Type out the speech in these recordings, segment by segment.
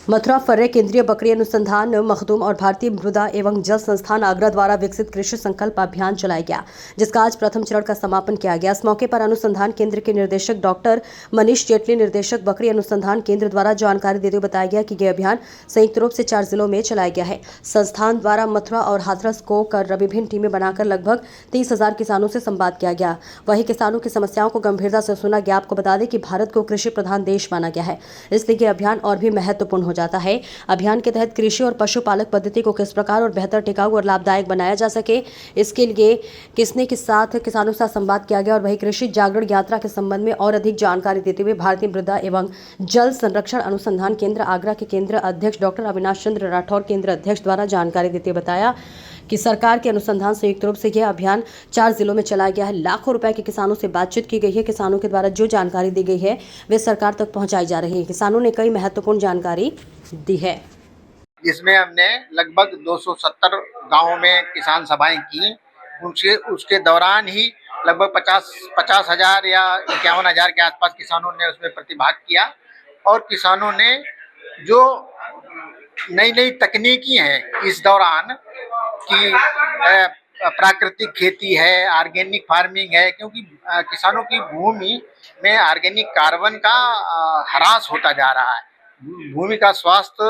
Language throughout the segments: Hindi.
मथुरा फर्रे केंद्रीय बकरी अनुसंधान मखदूम और भारतीय मृदा एवं जल संस्थान आगरा द्वारा विकसित कृषि संकल्प अभियान चलाया गया, जिसका आज प्रथम चरण का समापन किया गया। इस मौके पर अनुसंधान केंद्र के निदेशक डॉक्टर मनीष जेटली, निदेशक बकरी अनुसंधान केंद्र द्वारा जानकारी देते हुए बताया गया कि यह अभियान संयुक्त रूप से 4 जिलों में चलाया गया है। संस्थान द्वारा मथुरा और हाथरस को कर विभिन्न टीमें बनाकर लगभग 30,000 किसानों से संवाद किया गया। वहीं किसानों की समस्याओं को गंभीरता से सुना गया। आपको बता दें कि भारत को कृषि प्रधान देश माना गया है, इसलिए यह अभियान और भी महत्वपूर्ण हो जाता है। अभियान के तहत कृषि और पशुपालक पद्धति को किस प्रकार और बेहतर, टिकाऊ और लाभदायक बनाया जा सके, इसके लिए किसानों के साथ संवाद किया गया। और वही कृषि जागरण यात्रा के संबंध में और अधिक जानकारी देते हुए भारतीय मृदा एवं जल संरक्षण अनुसंधान केंद्र आगरा के केंद्र अध्यक्ष डॉक्टर अविनाश चंद्र राठौर केंद्र अध्यक्ष द्वारा जानकारी देते हुए बताया कि सरकार के अनुसंधान संयुक्त रूप से यह अभियान 4 जिलों में चलाया गया है। लाखों रुपए के किसानों से बातचीत की गई है। किसानों के द्वारा जो जानकारी दी गई है वे सरकार तक पहुंचाई जा रही है। किसानों ने कई महत्वपूर्ण जानकारी दी है, जिसमें हमने लगभग 270 गांवों में किसान सभाएं की। उसके दौरान ही लगभग 50,000 या 51,000 के आसपास किसानों ने उसमें प्रतिभाग किया। और किसानों ने जो नई नई तकनीकी हैं इस दौरान कि प्राकृतिक खेती है, ऑर्गेनिक फार्मिंग है, क्योंकि किसानों की भूमि में ऑर्गेनिक कार्बन का ह्रास होता जा रहा है, भूमि का स्वास्थ्य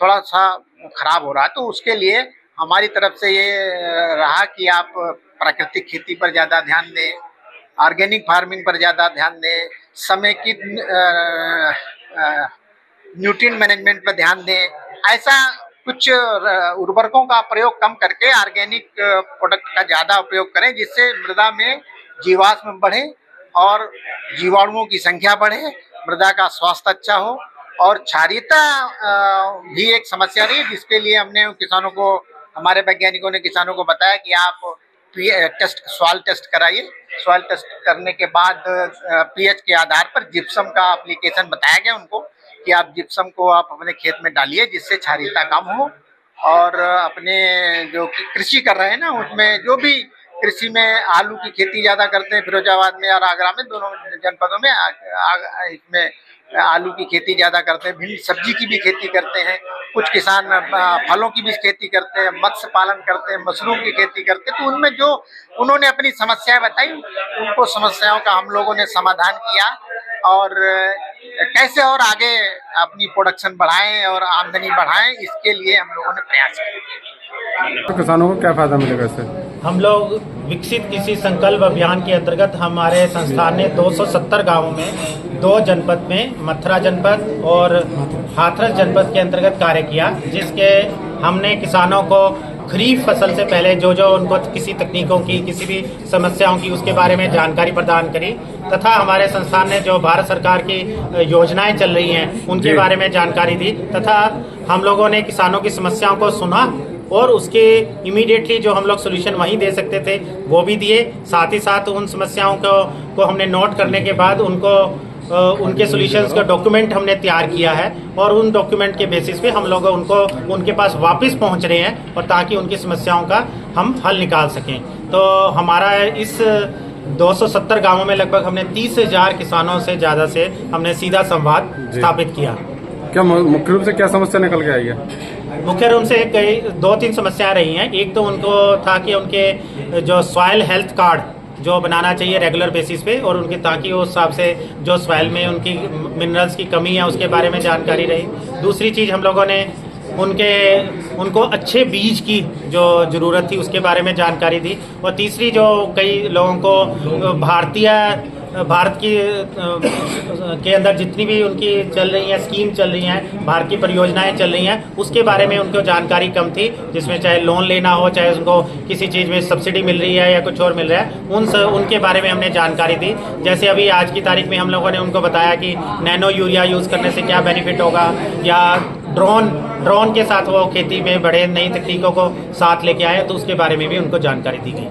थोड़ा सा खराब हो रहा है। तो उसके लिए हमारी तरफ से ये रहा कि आप प्राकृतिक खेती पर ज़्यादा ध्यान दें, ऑर्गेनिक फार्मिंग पर ज़्यादा ध्यान दें, समेकित न्यूट्रिएंट मैनेजमेंट पर ध्यान दें। ऐसा कुछ उर्वरकों का प्रयोग कम करके ऑर्गेनिक प्रोडक्ट का ज़्यादा उपयोग करें, जिससे मृदा में जीवाश्म बढ़े और जीवाणुओं की संख्या बढ़े, मृदा का स्वास्थ्य अच्छा हो। और क्षारीयता भी एक समस्या रही, जिसके लिए हमने किसानों को, हमारे वैज्ञानिकों ने किसानों को बताया कि आप सॉइल टेस्ट कराइए। सॉइल टेस्ट करने के बाद पीएच के आधार पर जिप्सम का एप्लीकेशन बताया गया उनको कि आप जिप्सम को आप अपने खेत में डालिए, जिससे क्षारीयता कम हो। और अपने जो कृषि कर रहे हैं ना, उसमें जो भी कृषि में आलू की खेती ज़्यादा करते हैं, फिरोजाबाद में और आगरा में, दोनों जनपदों में इसमें आलू की खेती ज़्यादा करते हैं, भिंडी सब्जी की भी खेती करते हैं, कुछ किसान फलों की भी खेती करते हैं, मत्स्य पालन करते हैं, मशरूम की खेती करते हैं। तो उनमें जो उन्होंने अपनी समस्याएं बताई, उनको समस्याओं का हम लोगों ने समाधान किया और कैसे और आगे अपनी प्रोडक्शन बढ़ाएं और आमदनी बढ़ाएं, इसके लिए हम लोगों ने प्रयास किया। तो किसानों को क्या फायदा मिलेगा इससे? हम लोग विकसित कृषि संकल्प अभियान के अंतर्गत हमारे संस्थान ने 270 गांवों में 2 जनपद में, मथुरा जनपद और हाथरस जनपद के अंतर्गत कार्य किया, जिसके हमने किसानों को खरीफ फसल से पहले जो उनको किसी तकनीकों की, किसी भी समस्याओं की, उसके बारे में जानकारी प्रदान करी, तथा हमारे संस्थान ने जो भारत सरकार की योजनाएं चल रही हैं उनके बारे में जानकारी दी, तथा हम लोगों ने किसानों की समस्याओं को सुना और उसके इमीडिएटली जो हम लोग सोल्यूशन वहीं दे सकते थे वो भी दिए। साथ ही साथ उन समस्याओं को हमने नोट करने के बाद उनके सॉल्यूशंस का डॉक्यूमेंट हमने तैयार किया है और उन डॉक्यूमेंट के बेसिस पे हम लोग उनके पास वापस पहुंच रहे हैं, और ताकि उनकी समस्याओं का हम हल निकाल सकें। तो हमारा इस 270 गांवों में लगभग हमने 30,000 किसानों से ज़्यादा से हमने सीधा संवाद स्थापित किया। क्या मुख्य रूप से क्या समस्या निकल के आई है? मुख्य रूप से 2-3 समस्याएं रही हैं। एक तो उनको था कि उनके जो सॉइल हेल्थ कार्ड जो बनाना चाहिए रेगुलर बेसिस पे, और उनके ताकि उस हिसाब से जो सॉइल में उनकी मिनरल्स की कमी है उसके बारे में जानकारी रही। दूसरी चीज़ हम लोगों ने उनको अच्छे बीज की जो ज़रूरत थी उसके बारे में जानकारी दी। और तीसरी, जो कई लोगों को भारत के अंदर जितनी भी उनकी चल रही हैं स्कीम चल रही हैं, भारत की परियोजनाएं चल रही हैं, उसके बारे में उनको जानकारी कम थी, जिसमें चाहे लोन लेना हो, चाहे उनको किसी चीज़ में सब्सिडी मिल रही है या कुछ और मिल रहा है, उनके बारे में हमने जानकारी दी। जैसे अभी आज की तारीख में हम लोगों ने उनको बताया कि नैनो यूरिया यूज़ करने से क्या बेनिफिट होगा, या ड्रोन के साथ वो खेती में बड़े नई तकनीकों को साथ लेके आए, तो उसके बारे में भी उनको जानकारी दी गई।